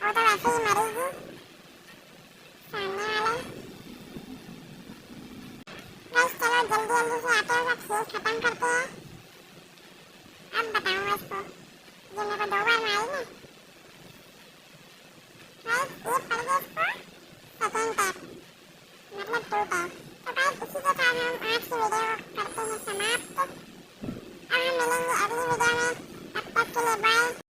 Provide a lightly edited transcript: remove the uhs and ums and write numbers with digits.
वो तो वैसे ही मरेगी। जल्दी जल्दी से आटे का खेल खत्म करते हैं। अब बताऊंगा इसको, ये मेरे को 2 बार मारी ना। गाइस ये पड़ गया इसको सेकंड टैप, मतलब 2 टैप। तो गाइस इसी के साथ हम आज की वीडियो को करते हैं समाप्त। अब हम मिलेंगे अगली वीडियो में, तब तक के लिए बाय।